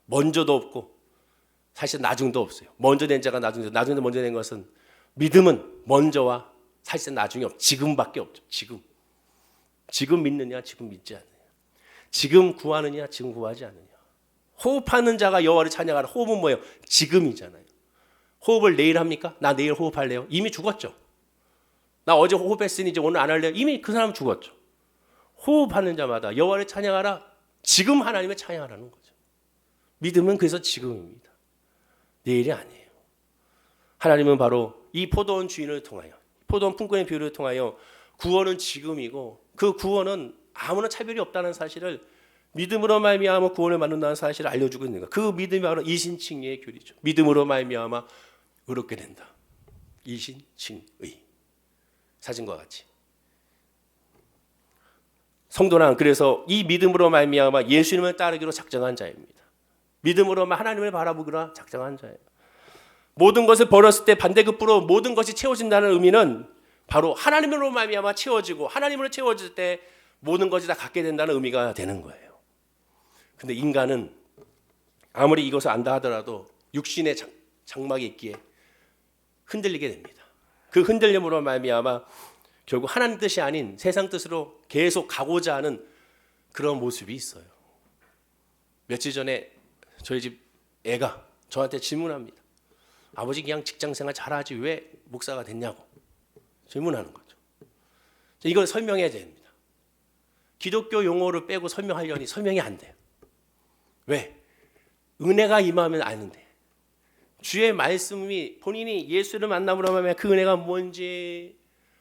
먼저도 없고 사실 나중도 없어요. 먼저 된 자가 나중에 먼저 된 것은 믿음은 먼저와 사실 나중이 없죠. 지금밖에 없죠. 지금 믿느냐 지금 믿지 않느냐. 지금 구하느냐 지금 구하지 않느냐. 호흡하는 자가 여호와를 찬양하라. 호흡은 뭐예요? 지금이잖아요. 호흡을 내일 합니까? 나 내일 호흡할래요? 이미 죽었죠. 나 어제 호흡했으니 이제 오늘 안 할래요? 이미 그 사람은 죽었죠. 호흡하는 자마다 여호와를 찬양하라. 지금 하나님을 찬양하라는 거죠. 믿음은 그래서 지금입니다. 내일이 아니에요. 하나님은 바로 이 포도원 주인을 통하여, 포도원 품꾼의 비유를 통하여 구원은 지금이고 그 구원은 아무런 차별이 없다는 사실을 믿음으로 말미암아 구원을 받는다는 사실을 알려주고 있는 것. 그 믿음이 바로 이신칭의의 교리죠. 믿음으로 말미암아 의롭게 된다. 이신칭의. 사진과 같이. 성도는 그래서 이 믿음으로 말미암아 예수님을 따르기로 작정한 자입니다. 믿음으로만 하나님을 바라보기로 작정한 자예요. 모든 것을 버렸을 때 반대급부로 모든 것이 채워진다는 의미는 바로 하나님으로 말미암아 채워지고 하나님으로 채워질 때 모든 것이 다 갖게 된다는 의미가 되는 거예요. 근데 인간은 아무리 이것을 안다 하더라도 육신의 장막이 있기에 흔들리게 됩니다. 그 흔들림으로 말미암아 결국 하나님 뜻이 아닌 세상 뜻으로 계속 가고자 하는 그런 모습이 있어요. 며칠 전에 저희 집 애가 저한테 질문합니다. 아버지 그냥 직장생활 잘하지 왜 목사가 됐냐고 질문하는 거죠. 이걸 설명해야 됩니다. 기독교 용어를 빼고 설명하려니 설명이 안 돼요. 왜? 은혜가 임하면 아는데 주의 말씀이 본인이 예수를 만남으로 하면 그 은혜가 뭔지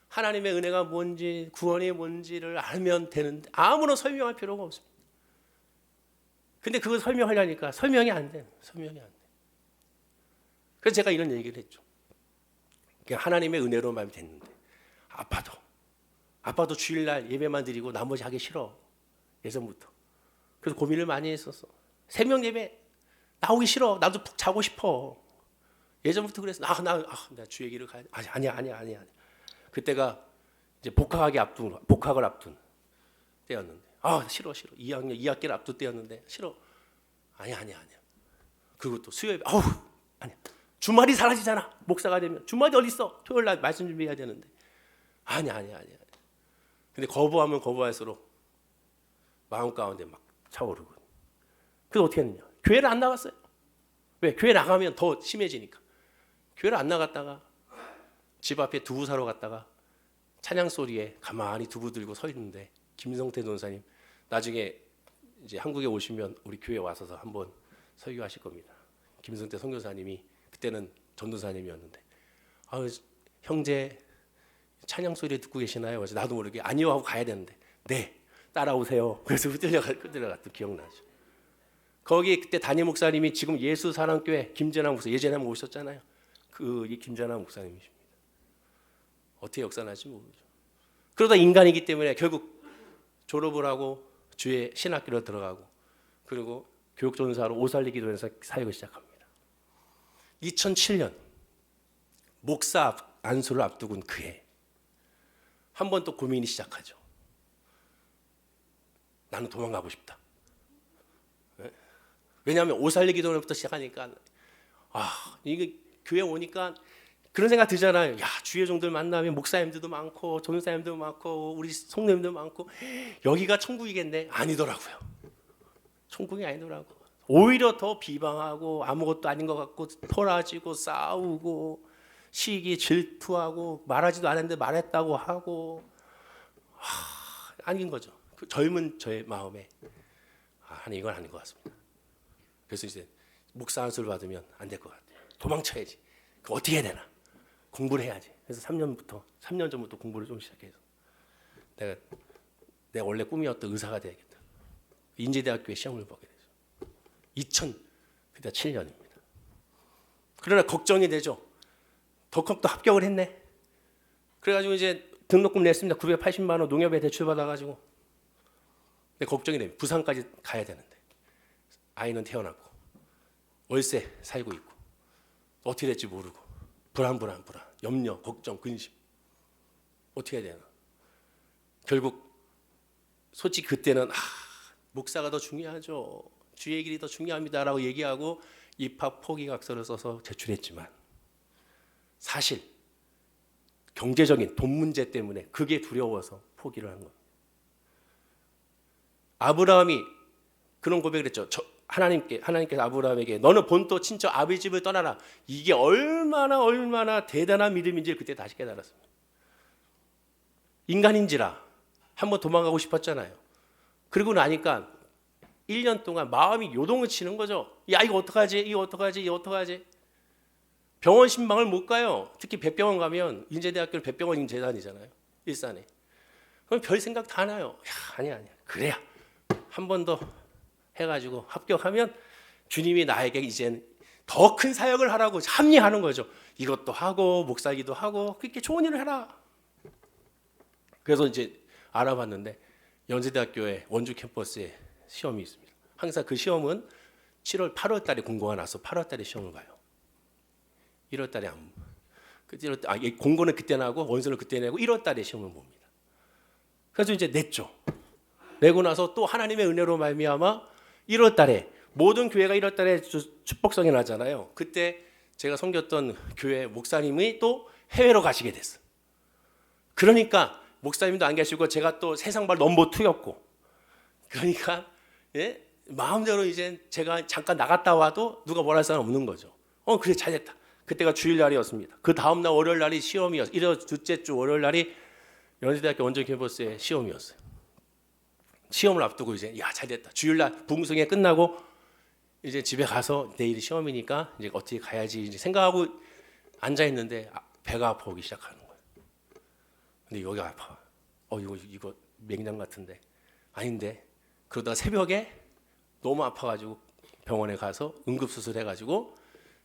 하나님의 은혜가 뭔지 구원이 뭔지를 알면 되는데 아무런 설명할 필요가 없습니다. 근데 그걸 설명하려니까 설명이 안 돼요. 설명이 안 돼요. 그래서 제가 이런 얘기를 했죠. 하나님의 은혜로만 됐는데 아빠도 주일날 예배만 드리고 나머지 하기 싫어. 예전부터. 그래서 고민을 많이 했었어. 새벽 예배 나오기 싫어. 나도 푹 자고 싶어. 예전부터 그래서 나 주 얘기를 가야 돼. 아니야. 그때가 이제 복학을 앞둔 때였는데 싫어. 2학년 2학기를 앞둔 때였는데 싫어. 아니야. 그리고 또 수요일 아니야. 주말이 사라지잖아. 목사가 되면 주말이 어디 있어? 토요일 날 말씀 준비해야 되는데 아니야. 근데 거부하면 거부할수록 마음 가운데 막 차오르고 그래서 어떻게 했느냐? 교회를 안 나갔어요. 왜? 교회 나가면 더 심해지니까. 교회를 안 나갔다가 집 앞에 두부 사러 갔다가 찬양 소리에 가만히 두부 들고 서 있는데 김성태 전사님 나중에 이제 한국에 오시면 우리 교회 와서 한번 설교하실 겁니다. 김성태 선교사님이 그때는 전도사님이었는데 형제 찬양 소리 듣고 계시나요? 그래서 나도 모르게 아니요 하고 가야 되는데 네 따라오세요. 그래서 끌려갔던 기억나죠. 거기 그때 담임 목사님이 지금 예수사랑교회 김재남 목사 예전에 한번 오셨잖아요. 이 김재남 목사님이십니다. 어떻게 역사날지 모르죠. 그러다 인간이기 때문에 결국 졸업을 하고 주의 신학교로 들어가고 그리고 교육전사로 오살리 기도원에서 사역을 시작합니다. 2007년 목사 안수를 앞두고는 그해 한 번 또 고민이 시작하죠. 나는 도망가고 싶다. 왜냐하면 오살리 기도원부터 시작하니까 이게 교회 오니까 그런 생각 들잖아요. 야, 주의 종들 만나면 목사님들도 많고 전사님도 많고 우리 성도님도 많고 여기가 천국이겠네. 아니더라고요. 천국이 아니더라고. 오히려 더 비방하고 아무것도 아닌 것 같고 토라지고 싸우고 시기 질투하고 말하지도 않았는데 말했다고 하고 아닌 거죠. 그 젊은 저의 마음에 아니 이건 아닌 것 같습니다. 그래서 이제 목사 안수를 받으면 안 될 것 같아요. 도망쳐야지. 그 어떻게 해야 되나? 공부를 해야지. 그래서 3년 전부터 공부를 좀 시작해서 내가 원래 꿈이었던 의사가 돼야겠다. 인제대학교에 시험을 보게 되죠. 2007년입니다. 그러나 걱정이 되죠. 덕컴도 합격을 했네. 그래가지고 이제 등록금 냈습니다. 980만 원 농협에 대출 받아가지고. 근데 걱정이 됩니다. 부산까지 가야 되는데 아이는 태어났고 월세 살고 있고 어떻게 될지 모르고 불안 염려 걱정 근심 어떻게 해야 되나. 결국 솔직히 그때는 목사가 더 중요하죠. 주의 길이 더 중요합니다라고 얘기하고 입학 포기각서를 써서 제출했지만 사실 경제적인 돈 문제 때문에 그게 두려워서 포기를 한 겁니다. 아브라함이 그런 고백을 했죠. 하나님께서 아브라함에게 너는 본토 친척 아버지 집을 떠나라. 이게 얼마나 대단한 믿음인지를 그때 다시 깨달았습니다. 인간인지라 한번 도망가고 싶었잖아요. 그러고 나니까 1년 동안 마음이 요동을 치는 거죠. 야 이거 어떡하지? 병원 신방을 못 가요. 특히 백병원 가면 인제대학교 백병원 재단이잖아요. 일산에. 그럼 별 생각 다 나요. 야 아니야. 그래야 한 번 더 해가지고 합격하면 주님이 나에게 이제는 더 큰 사역을 하라고 합리하는 거죠. 이것도 하고 목사기도 하고 그렇게 좋은 일을 해라. 그래서 이제 알아봤는데 연세대학교에 원주 캠퍼스에 시험이 있습니다. 항상 그 시험은 8월 달에 공고가 나서 8월 달에 시험을 봐요. 1월 달에 공고는 그때 나고 원서는 그때 내고 1월 달에 시험을 봅니다. 그래서 이제 냈죠. 내고 나서 또 하나님의 은혜로 말미암아 1월 달에 모든 교회가 1월 달에 축복성이 나잖아요. 그때 제가 섬겼던 교회 목사님이 또 해외로 가시게 됐어. 그러니까 목사님도 안 계시고 제가 또 세상발 넘버 2였고 그러니까 마음대로 이제 제가 잠깐 나갔다 와도 누가 뭐라 할 사람 없는 거죠. 그래 잘됐다. 그때가 주일날이었습니다. 그 다음날 월요일 날이 시험이었어요. 1월 둘째 주 월요일 날이 연세대학교 원전 캠퍼스의 시험이었어요. 시험을 앞두고 이제 야 잘됐다. 주일날 부흥성회 끝나고 이제 집에 가서 내일이 시험이니까 이제 어떻게 가야지 이제 생각하고 앉아 있는데 배가 아파오기 시작하는 거예요. 근데 여기 아파. 이거 맹장 같은데 아닌데 그러다가 새벽에 너무 아파가지고 병원에 가서 응급수술 해가지고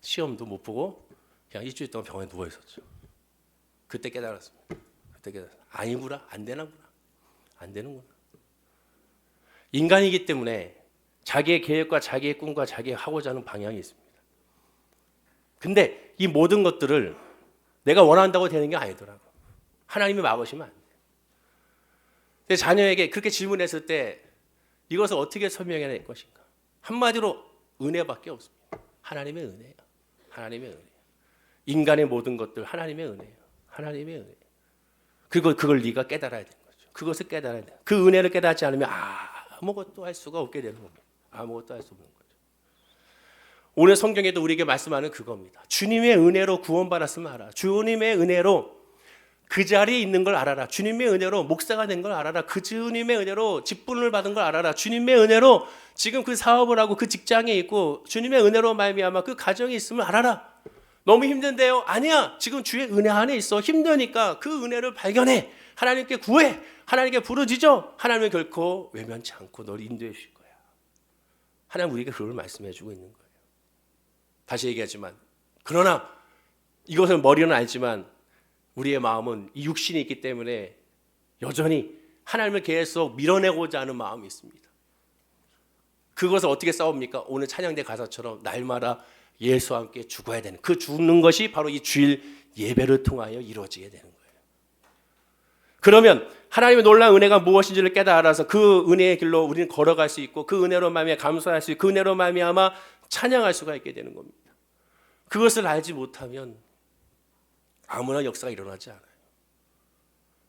시험도 못 보고 그냥 일주일 동안 병원에 누워 있었죠. 그때 깨달았습니다. 아니구나 안 되는구나. 인간이기 때문에 자기의 계획과 자기의 꿈과 자기의 하고자 하는 방향이 있습니다. 근데 이 모든 것들을 내가 원한다고 되는 게 아니더라고. 하나님이 막으시면 안 돼. 내 자녀에게 그렇게 질문했을 때 이것을 어떻게 설명해야 될 것인가? 한마디로 은혜밖에 없습니다. 하나님의 은혜예요. 인간의 모든 것들 하나님의 은혜예요. 그리고 그걸 네가 깨달아야 되는 거죠. 그것을 깨달아야 돼. 그 은혜를 깨닫지 않으면 아무것도 할 수가 없게 되는 겁니다. 아무것도 할 수 없는 거예요. 오늘 성경에도 우리에게 말씀하는 그겁니다. 주님의 은혜로 구원받았으면 알아. 주님의 은혜로 그 자리에 있는 걸 알아라. 주님의 은혜로 목사가 된 걸 알아라. 그 주님의 은혜로 직분을 받은 걸 알아라. 주님의 은혜로 지금 그 사업을 하고 그 직장에 있고 주님의 은혜로 말미암아 그 가정에 있음을 알아라. 너무 힘든데요? 아니야. 지금 주의 은혜 안에 있어. 힘드니까 그 은혜를 발견해. 하나님께 구해. 하나님께 부르짖어. 하나님은 결코 외면치 않고 너를 인도해 주실 거야. 하나님 우리에게 그걸 말씀해 주고 있는 거예요. 다시 얘기하지만 그러나 이것을 머리는 알지만 우리의 마음은 이 육신이 있기 때문에 여전히 하나님을 계속 밀어내고자 하는 마음이 있습니다. 그것을 어떻게 싸웁니까? 오늘 찬양대 가사처럼 날마다 예수와 함께 죽어야 되는 그 죽는 것이 바로 이 주일 예배를 통하여 이루어지게 되는 거예요. 그러면 하나님의 놀라운 은혜가 무엇인지를 깨달아서 그 은혜의 길로 우리는 걸어갈 수 있고 그 은혜로 말미암아 감사할 수 있고 그 은혜로 말미암아 찬양할 수가 있게 되는 겁니다. 그것을 알지 못하면 아무나 역사가 일어나지 않아요.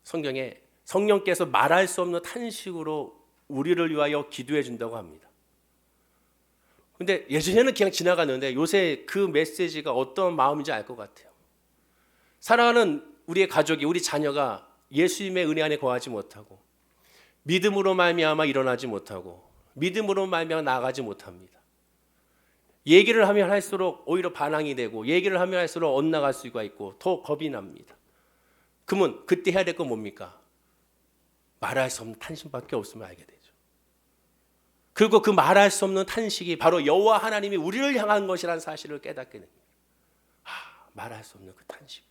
성경에 성령께서 말할 수 없는 탄식으로 우리를 위하여 기도해 준다고 합니다. 근데 예전에는 그냥 지나갔는데 요새 그 메시지가 어떤 마음인지 알 것 같아요. 사랑하는 우리의 가족이, 우리 자녀가 예수님의 은혜 안에 거하지 못하고 믿음으로 말미암아 일어나지 못하고 믿음으로 말미암아 나아가지 못합니다. 얘기를 하면 할수록 오히려 반항이 되고 얘기를 하면 할수록 엇나갈 수가 있고 더 겁이 납니다. 그러면 그때 해야 될 건 뭡니까? 말할 수 없는 탄식밖에 없음을 알게 되죠. 그리고 그 말할 수 없는 탄식이 바로 여호와 하나님이 우리를 향한 것이라는 사실을 깨닫게 됩니다. 말할 수 없는 그 탄식.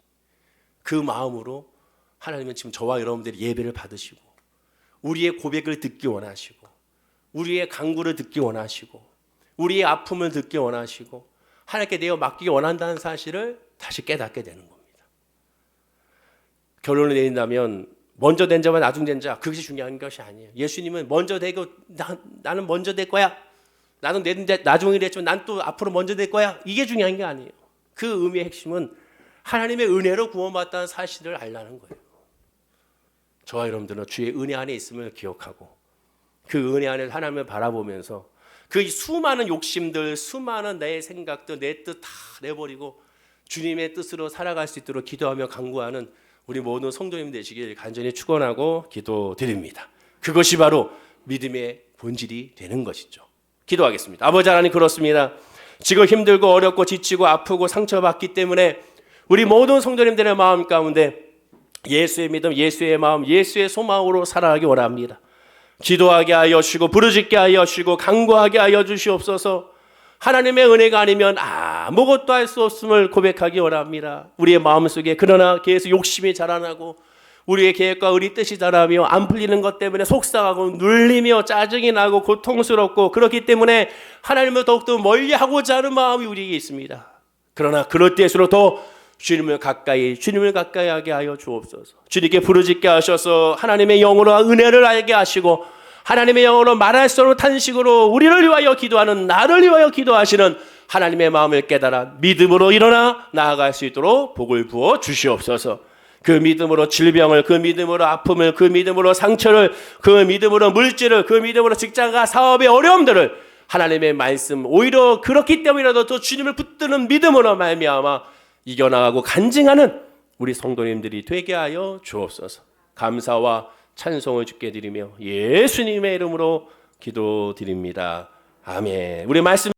그 마음으로 하나님은 지금 저와 여러분들이 예배를 받으시고 우리의 고백을 듣기 원하시고 우리의 간구를 듣기 원하시고 우리의 아픔을 듣기 원하시고 하나님께 내어 맡기기 원한다는 사실을 다시 깨닫게 되는 겁니다. 결론을 내린다면 먼저 된 자와 나중 된 자, 그것이 중요한 것이 아니에요. 예수님은 먼저 되고 나는 먼저 될 거야. 나는 나중에 됐지만 난 또 앞으로 먼저 될 거야. 이게 중요한 게 아니에요. 그 의미의 핵심은 하나님의 은혜로 구원받았다는 사실을 알라는 거예요. 저와 여러분들은 주의 은혜 안에 있음을 기억하고 그 은혜 안에 하나님을 바라보면서 그 수많은 욕심들, 수많은 내 생각들, 내 뜻 다 내버리고 주님의 뜻으로 살아갈 수 있도록 기도하며 간구하는 우리 모든 성도님 되시길 간절히 축원하고 기도드립니다. 그것이 바로 믿음의 본질이 되는 것이죠. 기도하겠습니다. 아버지 하나님, 그렇습니다. 지금 힘들고 어렵고 지치고 아프고 상처받기 때문에 우리 모든 성도님들의 마음 가운데 예수의 믿음, 예수의 마음, 예수의 소망으로 살아가기 원합니다. 기도하게 하여 주시고 부르짖게 하여 주시고 간구하게 하여 주시옵소서. 하나님의 은혜가 아니면 아무것도 할 수 없음을 고백하기 원합니다. 우리의 마음속에 그러나 계속 욕심이 자라나고 우리의 계획과 우리 뜻이 자라며 안 풀리는 것 때문에 속상하고 눌리며 짜증이 나고 고통스럽고 그렇기 때문에 하나님을 더욱더 멀리하고자 하는 마음이 우리에게 있습니다. 그러나 그럴 때일수록 더 주님을 가까이 하게 하여 주옵소서. 주님께 부르짖게 하셔서 하나님의 영으로 은혜를 알게 하시고 하나님의 영으로 말할 수 없는 탄식으로 우리를 위하여 기도하는, 나를 위하여 기도하시는 하나님의 마음을 깨달아 믿음으로 일어나 나아갈 수 있도록 복을 부어 주시옵소서. 그 믿음으로 질병을, 그 믿음으로 아픔을, 그 믿음으로 상처를, 그 믿음으로 물질을, 그 믿음으로 직장과 사업의 어려움들을 하나님의 말씀, 오히려 그렇기 때문이라도 또 주님을 붙드는 믿음으로 말미암아 이겨나가고 간증하는 우리 성도님들이 되게 하여 주옵소서. 감사와 찬송을 주께 드리며 예수님의 이름으로 기도드립니다. 아멘. 우리 말씀